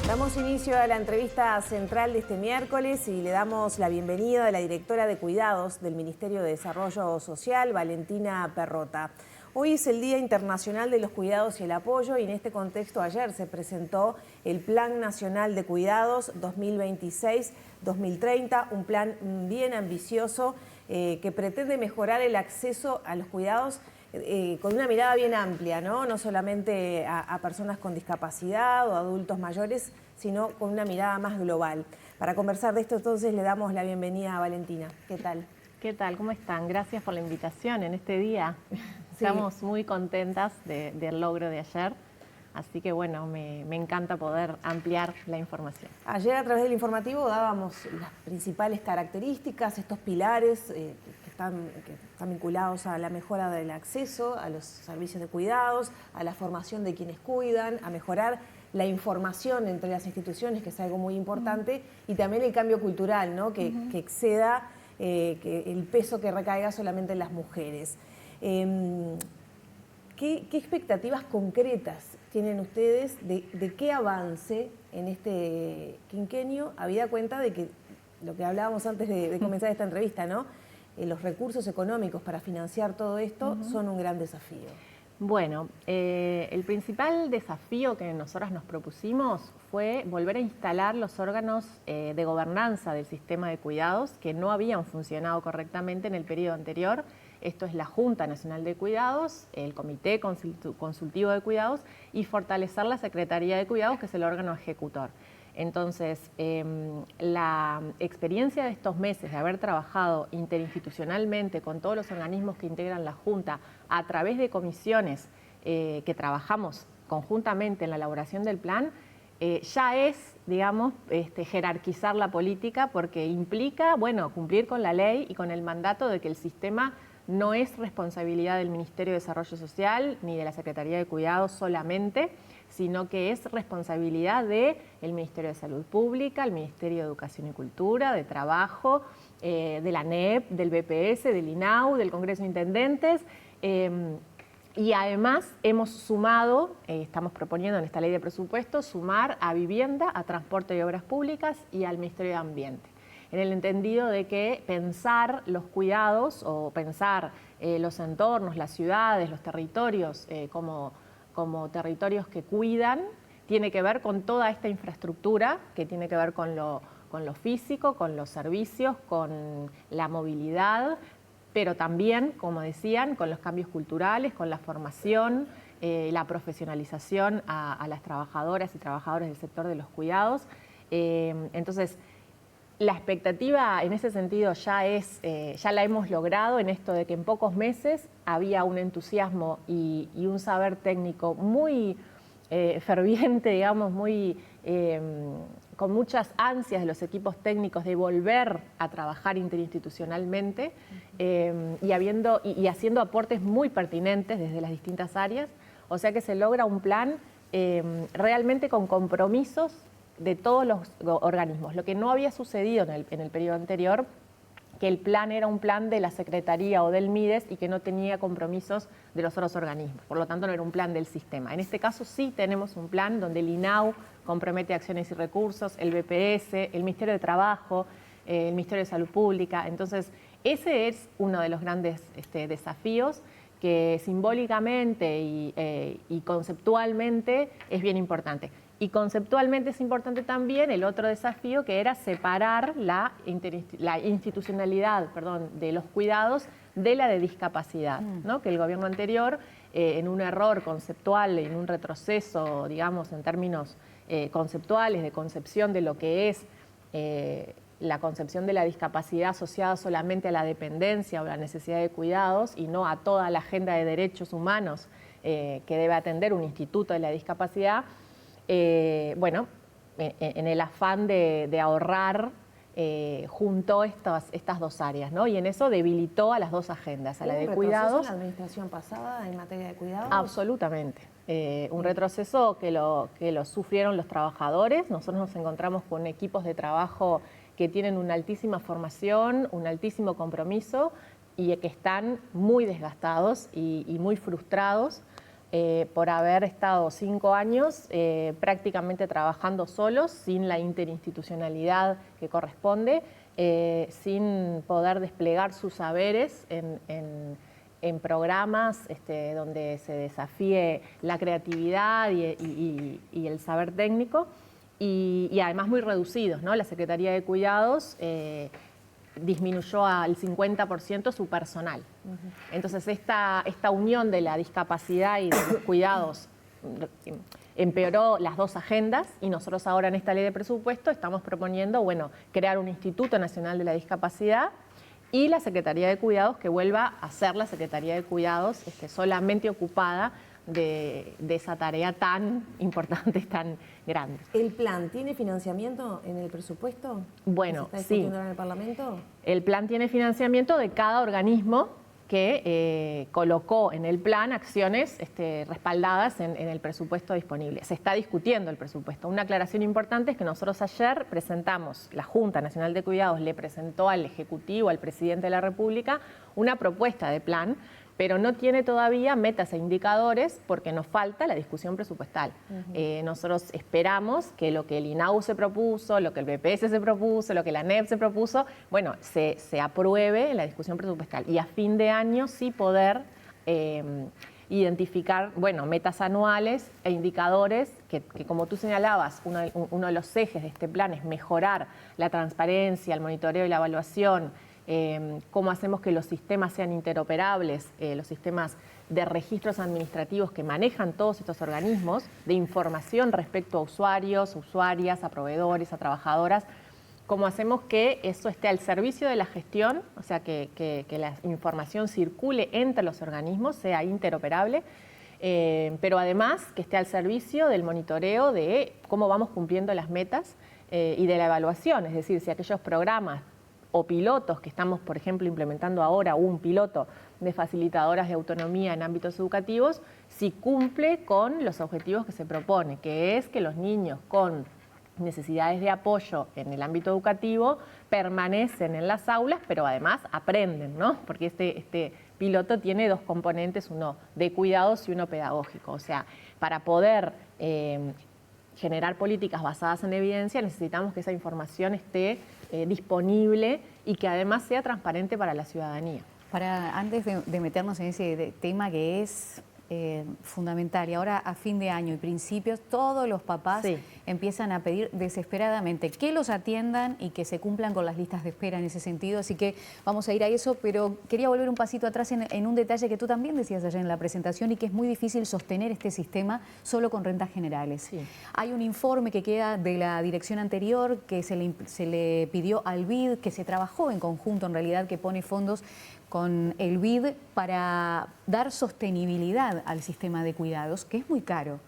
Damos inicio a la entrevista central de este miércoles y le damos la bienvenida a la directora de Cuidados del Ministerio de Desarrollo Social, Valentina Perrota. Hoy es el Día Internacional de los Cuidados y el Apoyo y en este contexto ayer se presentó el Plan Nacional de Cuidados 2026-2030, un plan bien ambicioso que pretende mejorar el acceso a los cuidados con una mirada bien amplia, no solamente a personas con discapacidad o adultos mayores, sino con una mirada más global. Para conversar de esto, entonces, le damos la bienvenida a Valentina. ¿Qué tal? ¿Qué tal? ¿Cómo están? Gracias por la invitación en este día. Sí. Estamos muy contentas del logro de ayer, así que bueno, me encanta poder ampliar la información. Ayer a través del informativo dábamos las principales características, estos pilares que están vinculados a la mejora del acceso a los servicios de cuidados, a la formación de quienes cuidan, a mejorar la información entre las instituciones, que es algo muy importante, y también el cambio cultural, ¿no? que exceda que el peso que recaiga solamente en las mujeres. ¿Qué expectativas concretas tienen ustedes de qué avance en este quinquenio, habida cuenta de que lo que hablábamos antes de comenzar esta entrevista, ¿no? Los recursos económicos para financiar todo esto son un gran desafío? Bueno, el principal desafío que nosotras nos propusimos fue volver a instalar los órganos de gobernanza del sistema de cuidados que no habían funcionado correctamente en el periodo anterior. Esto es la Junta Nacional de Cuidados, el Comité Consultivo de Cuidados y fortalecer la Secretaría de Cuidados, que es el órgano ejecutor. Entonces, la experiencia de estos meses de haber trabajado interinstitucionalmente con todos los organismos que integran la Junta a través de comisiones que trabajamos conjuntamente en la elaboración del plan, ya es, digamos, jerarquizar la política porque implica, bueno, cumplir con la ley y con el mandato de que el sistema no es responsabilidad del Ministerio de Desarrollo Social ni de la Secretaría de Cuidados solamente, sino que es responsabilidad del Ministerio de Salud Pública, el Ministerio de Educación y Cultura, de Trabajo, de la ANEP, del BPS, del INAU, del Congreso de Intendentes. Y además hemos sumado, estamos proponiendo en esta ley de presupuesto, sumar a vivienda, a transporte y obras públicas y al Ministerio de Ambiente, en el entendido de que pensar los cuidados o pensar los entornos, las ciudades, los territorios como territorios que cuidan, tiene que ver con toda esta infraestructura, que tiene que ver con lo físico, con los servicios, con la movilidad, pero también, como decían, con los cambios culturales, con la formación, la profesionalización a las trabajadoras y trabajadores del sector de los cuidados. Entonces, la expectativa en ese sentido ya la hemos logrado en esto de que en pocos meses había un entusiasmo y un saber técnico muy ferviente, digamos, con muchas ansias de los equipos técnicos de volver a trabajar interinstitucionalmente y haciendo aportes muy pertinentes desde las distintas áreas. O sea que se logra un plan realmente con compromisos de todos los organismos, lo que no había sucedido en el periodo anterior, que el plan era un plan de la Secretaría o del MIDES y que no tenía compromisos de los otros organismos, por lo tanto no era un plan del sistema. En este caso sí tenemos un plan donde el INAU compromete acciones y recursos, el BPS, el Ministerio de Trabajo, el Ministerio de Salud Pública. Entonces ese es uno de los grandes desafíos que simbólicamente y conceptualmente es bien importante. Y conceptualmente es importante también el otro desafío, que era separar la institucionalidad, de los cuidados de la de discapacidad, ¿no? Que el gobierno anterior, en un error conceptual, en un retroceso, digamos, en términos conceptuales, de concepción de lo que es la concepción de la discapacidad asociada solamente a la dependencia o la necesidad de cuidados y no a toda la agenda de derechos humanos que debe atender un instituto de la discapacidad. Bueno, en el afán de ahorrar, juntó estas dos áreas, ¿no? Y en eso debilitó a las dos agendas, a la de cuidados. ¿Hubo un retroceso en la administración pasada en materia de cuidados? Absolutamente. Un retroceso que lo sufrieron los trabajadores. Nosotros nos encontramos con equipos de trabajo que tienen una altísima formación, un altísimo compromiso y que están muy desgastados y muy frustrados por haber estado 5 años prácticamente trabajando solos, sin la interinstitucionalidad que corresponde, sin poder desplegar sus saberes en programas donde se desafíe la creatividad y el saber técnico, y además muy reducidos, ¿no? La Secretaría de Cuidados disminuyó al 50% su personal. Entonces esta unión de la discapacidad y de los cuidados empeoró las dos agendas, y nosotros ahora en esta ley de presupuesto estamos proponiendo, bueno, crear un Instituto Nacional de la Discapacidad y la Secretaría de Cuidados que vuelva a ser la Secretaría de Cuidados solamente ocupada de esa tarea tan importante, tan grande. ¿El plan tiene financiamiento en el presupuesto? Bueno, ¿Se está discutiendo ahora en el Parlamento? El plan tiene financiamiento de cada organismo que colocó en el plan acciones respaldadas en el presupuesto disponible. Se está discutiendo el presupuesto. Una aclaración importante es que nosotros ayer presentamos, la Junta Nacional de Cuidados le presentó al Ejecutivo, al Presidente de la República, una propuesta de plan, pero no tiene todavía metas e indicadores porque nos falta la discusión presupuestal. Nosotros esperamos que lo que el INAU se propuso, lo que el BPS se propuso, lo que la ANEP se propuso, bueno, se apruebe en la discusión presupuestal y a fin de año sí poder identificar, bueno, metas anuales e indicadores que como tú señalabas, uno de los ejes de este plan es mejorar la transparencia, el monitoreo y la evaluación, cómo hacemos que los sistemas sean interoperables, los sistemas de registros administrativos que manejan todos estos organismos, de información respecto a usuarios, usuarias, a proveedores, a trabajadoras, cómo hacemos que eso esté al servicio de la gestión, o sea, que la información circule entre los organismos, sea interoperable, pero además que esté al servicio del monitoreo de cómo vamos cumpliendo las metas y de la evaluación, es decir, si aquellos programas o pilotos que estamos, por ejemplo, implementando ahora, un piloto de facilitadoras de autonomía en ámbitos educativos, si cumple con los objetivos que se propone, que es que los niños con necesidades de apoyo en el ámbito educativo permanecen en las aulas, pero además aprenden, ¿no? Porque este piloto tiene dos componentes, uno de cuidados y uno pedagógico. O sea, para poder generar políticas basadas en evidencia, necesitamos que esa información esté disponible y que además sea transparente para la ciudadanía. Antes de meternos en ese tema que es fundamental, y ahora a fin de año y principios, todos los papás empiezan a pedir desesperadamente que los atiendan y que se cumplan con las listas de espera en ese sentido, así que vamos a ir a eso, pero quería volver un pasito atrás en un detalle que tú también decías ayer en la presentación y que es muy difícil sostener este sistema solo con rentas generales. Hay un informe que queda de la dirección anterior que se le pidió al BID, que se trabajó en conjunto en realidad, que pone fondos con el BID para dar sostenibilidad al sistema de cuidados, que es muy caro.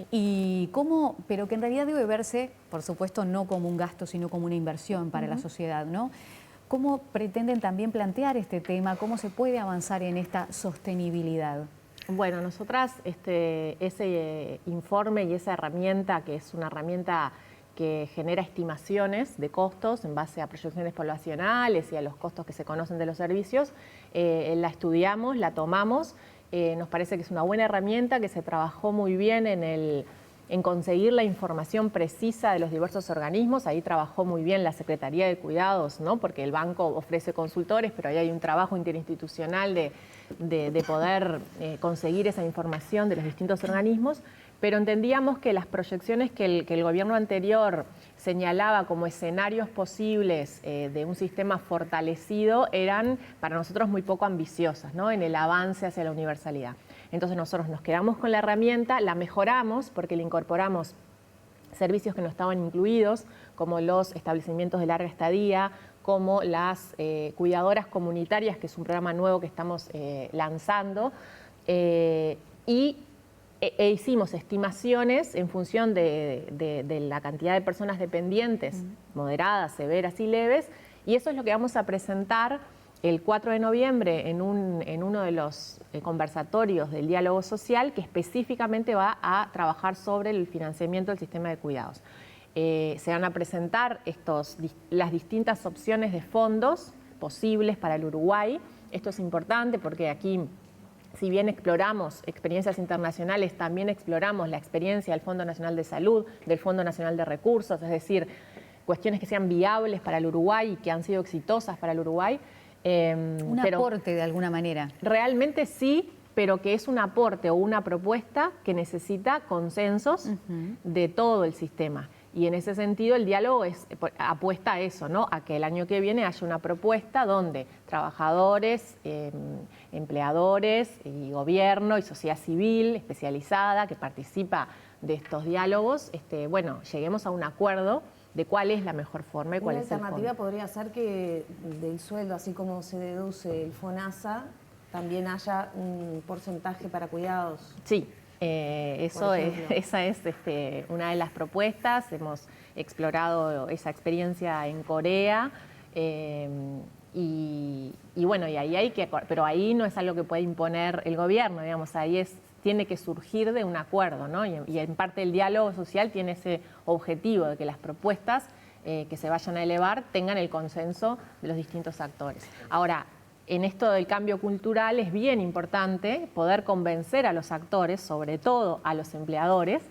Pero que en realidad debe verse, por supuesto, no como un gasto, sino como una inversión para la sociedad, ¿no? ¿Cómo pretenden también plantear este tema? ¿Cómo se puede avanzar en esta sostenibilidad? Bueno, nosotras ese informe y esa herramienta, que es una herramienta que genera estimaciones de costos en base a proyecciones poblacionales y a los costos que se conocen de los servicios, la estudiamos, la tomamos, nos parece que es una buena herramienta, que se trabajó muy bien en conseguir la información precisa de los diversos organismos. Ahí trabajó muy bien la Secretaría de Cuidados, ¿no? Porque el banco ofrece consultores, pero ahí hay un trabajo interinstitucional de poder conseguir esa información de los distintos organismos. Pero entendíamos que las proyecciones que el gobierno anterior señalaba como escenarios posibles de un sistema fortalecido eran para nosotros muy poco ambiciosas, ¿no? En el avance hacia la universalidad. Entonces nosotros nos quedamos con la herramienta, la mejoramos porque le incorporamos servicios que no estaban incluidos, como los establecimientos de larga estadía, como las cuidadoras comunitarias, que es un programa nuevo que estamos lanzando, hicimos estimaciones en función de la cantidad de personas dependientes, moderadas, severas y leves, y eso es lo que vamos a presentar el 4 de noviembre en uno de los conversatorios del diálogo social, que específicamente va a trabajar sobre el financiamiento del sistema de cuidados. Se van a presentar las distintas opciones de fondos posibles para el Uruguay. Esto es importante porque aquí si bien exploramos experiencias internacionales, también exploramos la experiencia del Fondo Nacional de Salud, del Fondo Nacional de Recursos, es decir, cuestiones que sean viables para el Uruguay y que han sido exitosas para el Uruguay. Un aporte de alguna manera. Realmente sí, pero que es un aporte o una propuesta que necesita consensos de todo el sistema. Y en ese sentido el diálogo apuesta a eso, ¿no? A que el año que viene haya una propuesta donde trabajadores, empleadores y gobierno y sociedad civil especializada que participa de estos diálogos, bueno, lleguemos a un acuerdo de cuál es la mejor forma y cuál es el fondo. Una alternativa podría ser que del sueldo, así como se deduce el FONASA, también haya un porcentaje para cuidados. Sí. Esa es una de las propuestas. Hemos explorado esa experiencia en Corea y bueno, y ahí pero ahí no es algo que puede imponer el gobierno, digamos, ahí tiene que surgir de un acuerdo, ¿no? Y en parte el diálogo social tiene ese objetivo de que las propuestas que se vayan a elevar tengan el consenso de los distintos actores. Ahora, en esto del cambio cultural es bien importante poder convencer a los actores, sobre todo a los empleadores,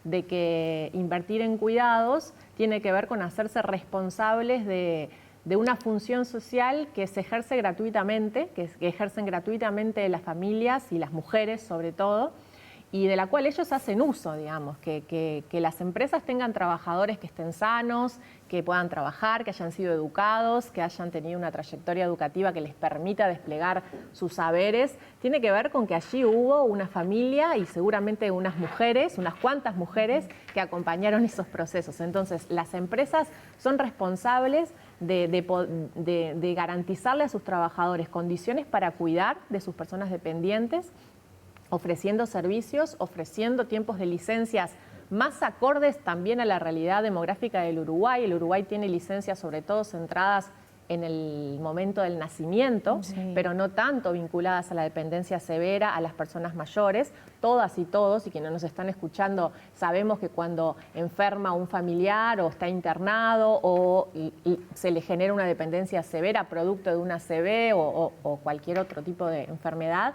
de que invertir en cuidados tiene que ver con hacerse responsables de una función social que se ejerce gratuitamente, que ejercen gratuitamente las familias y las mujeres sobre todo, y de la cual ellos hacen uso, digamos, que las empresas tengan trabajadores que estén sanos, que puedan trabajar, que hayan sido educados, que hayan tenido una trayectoria educativa que les permita desplegar sus saberes. Tiene que ver con que allí hubo una familia y seguramente unas cuantas mujeres que acompañaron esos procesos. Entonces, las empresas son responsables de garantizarle a sus trabajadores condiciones para cuidar de sus personas dependientes, ofreciendo servicios, ofreciendo tiempos de licencias más acordes también a la realidad demográfica del Uruguay. El Uruguay tiene licencias sobre todo centradas en el momento del nacimiento, pero no tanto vinculadas a la dependencia severa, a las personas mayores. Todas y todos, y quienes nos están escuchando, sabemos que cuando enferma un familiar o está internado o se le genera una dependencia severa producto de una ACV o cualquier otro tipo de enfermedad,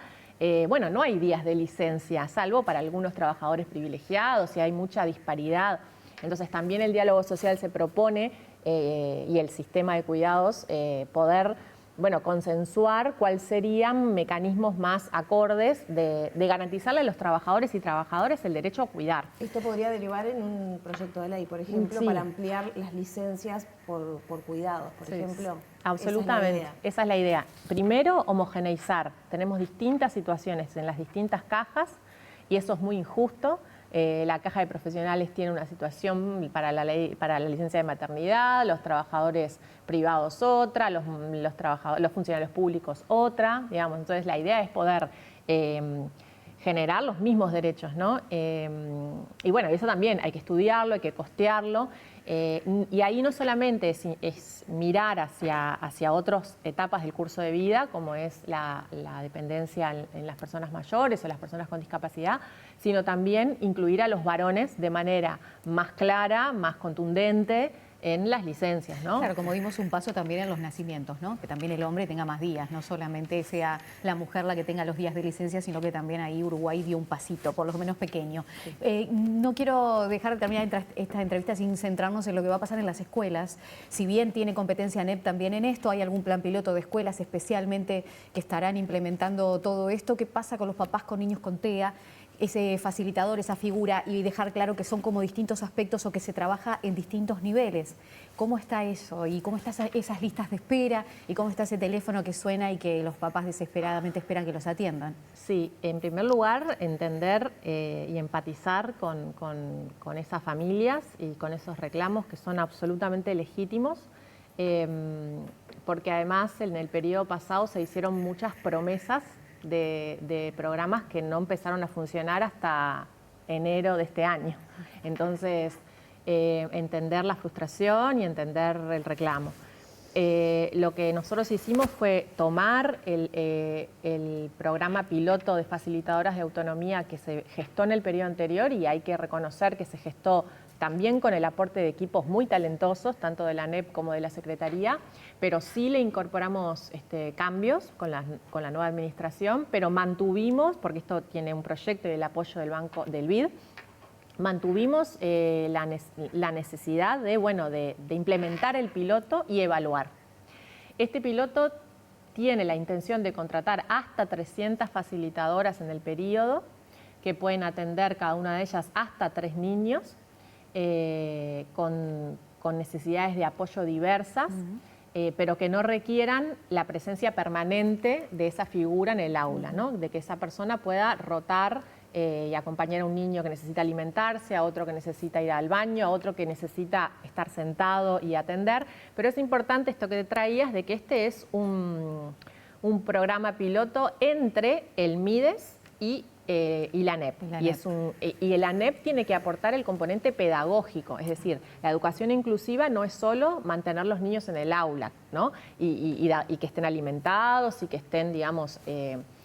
bueno, no hay días de licencia, salvo para algunos trabajadores privilegiados y hay mucha disparidad. Entonces también el diálogo social se propone y el sistema de cuidados poder, bueno, consensuar cuáles serían mecanismos más acordes de garantizarle a los trabajadores y trabajadoras el derecho a cuidar. Esto podría derivar en un proyecto de ley, por ejemplo, para ampliar las licencias por cuidados, por ejemplo. Absolutamente, esa es la idea. Primero, homogeneizar. Tenemos distintas situaciones en las distintas cajas y eso es muy injusto. La caja de profesionales tiene una situación para la licencia de maternidad, los trabajadores privados otra, los funcionarios públicos otra, digamos. Entonces la idea es poder generar los mismos derechos, ¿no? Y bueno, eso también hay que estudiarlo, hay que costearlo. Y ahí no solamente es mirar hacia otras etapas del curso de vida, como es la dependencia en las personas mayores o las personas con discapacidad, sino también incluir a los varones de manera más clara, más contundente en las licencias, ¿no? Claro, como dimos un paso también en los nacimientos, ¿no? Que también el hombre tenga más días, no solamente sea la mujer la que tenga los días de licencia, sino que también ahí Uruguay dio un pasito, por lo menos pequeño. Sí. No quiero dejar de terminar esta entrevista sin centrarnos en lo que va a pasar en las escuelas. Si bien tiene competencia ANEP también en esto, hay algún plan piloto de escuelas especialmente que estarán implementando todo esto. ¿Qué pasa con los papás con niños con TEA? Ese facilitador, esa figura, y dejar claro que son como distintos aspectos o que se trabaja en distintos niveles. ¿Cómo está eso? ¿Y cómo están esas listas de espera? ¿Y cómo está ese teléfono que suena y que los papás desesperadamente esperan que los atiendan? Sí, en primer lugar, entender y empatizar con esas familias y con esos reclamos que son absolutamente legítimos, porque además en el periodo pasado se hicieron muchas promesas de programas que no empezaron a funcionar hasta enero de este año. Entonces, entender la frustración y entender el reclamo. lo que nosotros hicimos fue tomar el programa piloto de facilitadoras de autonomía que se gestó en el periodo anterior, y hay que reconocer que se gestó también con el aporte de equipos muy talentosos, tanto de la ANEP como de la Secretaría, pero sí le incorporamos cambios con la nueva administración, pero mantuvimos, porque esto tiene un proyecto y el apoyo del BID, mantuvimos la necesidad de implementar el piloto y evaluar. Este piloto tiene la intención de contratar hasta 300 facilitadoras en el periodo, que pueden atender cada una de ellas hasta 3 niños, con necesidades de apoyo diversas, pero que no requieran la presencia permanente de esa figura en el aula, ¿no? De que esa persona pueda rotar y acompañar a un niño que necesita alimentarse, a otro que necesita ir al baño, a otro que necesita estar sentado y atender. Pero es importante esto que te traías, de que este es un programa piloto entre el MIDES y la ANEP. Y el ANEP tiene que aportar el componente pedagógico, es decir, la educación inclusiva no es solo mantener los niños en el aula, ¿no? Y que estén alimentados y que estén, digamos,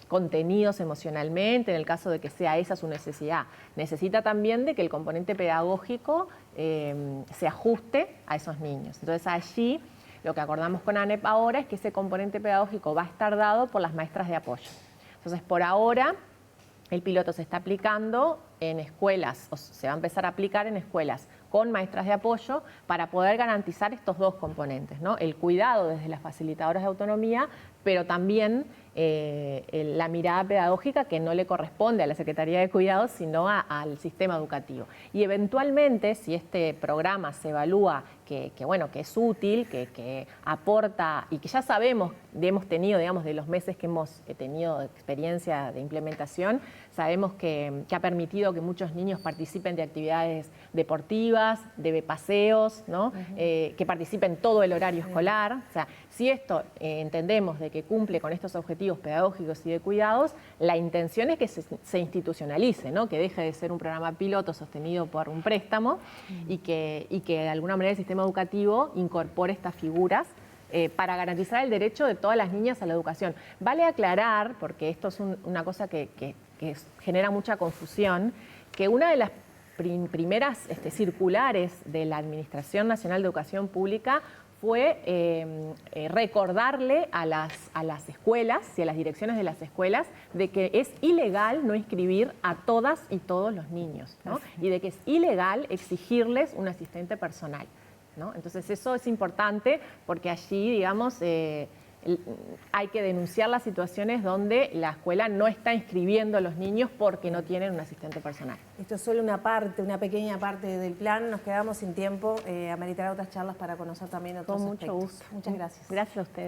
contenidos emocionalmente, en el caso de que sea esa su necesidad. Necesita también de que el componente pedagógico se ajuste a esos niños. Entonces allí lo que acordamos con ANEP ahora es que ese componente pedagógico va a estar dado por las maestras de apoyo. Entonces, por ahora, el piloto se está aplicando en escuelas, o se va a empezar a aplicar en escuelas con maestras de apoyo para poder garantizar estos dos componentes, ¿no? El cuidado desde las facilitadoras de autonomía, pero también la mirada pedagógica que no le corresponde a la Secretaría de Cuidados, sino al sistema educativo. Y eventualmente, si este programa se evalúa que es útil, que aporta, y que ya sabemos, hemos tenido, digamos, de los meses que hemos tenido experiencia de implementación, sabemos que ha permitido que muchos niños participen de actividades deportivas, de paseos, ¿no? Que participen todo el horario escolar. O sea, si esto entendemos de que cumple con estos objetivos pedagógicos y de cuidados, la intención es que se institucionalice, ¿no? Que deje de ser un programa piloto sostenido por un préstamo y que de alguna manera el sistema educativo incorpore estas figuras para garantizar el derecho de todas las niñas a la educación. Vale aclarar, porque esto es una cosa que genera mucha confusión, que una de las primeras circulares de la Administración Nacional de Educación Pública fue recordarle a las escuelas y a las direcciones de las escuelas de que es ilegal no inscribir a todas y todos los niños, ¿no? Y de que es ilegal exigirles un asistente personal, ¿no? Entonces eso es importante porque allí, digamos, hay que denunciar las situaciones donde la escuela no está inscribiendo a los niños porque no tienen un asistente personal. Esto es solo una parte, una pequeña parte del plan. Nos quedamos sin tiempo. Ameritará otras charlas para conocer también otros aspectos. Con mucho gusto. Muchas gracias. Gracias a ustedes.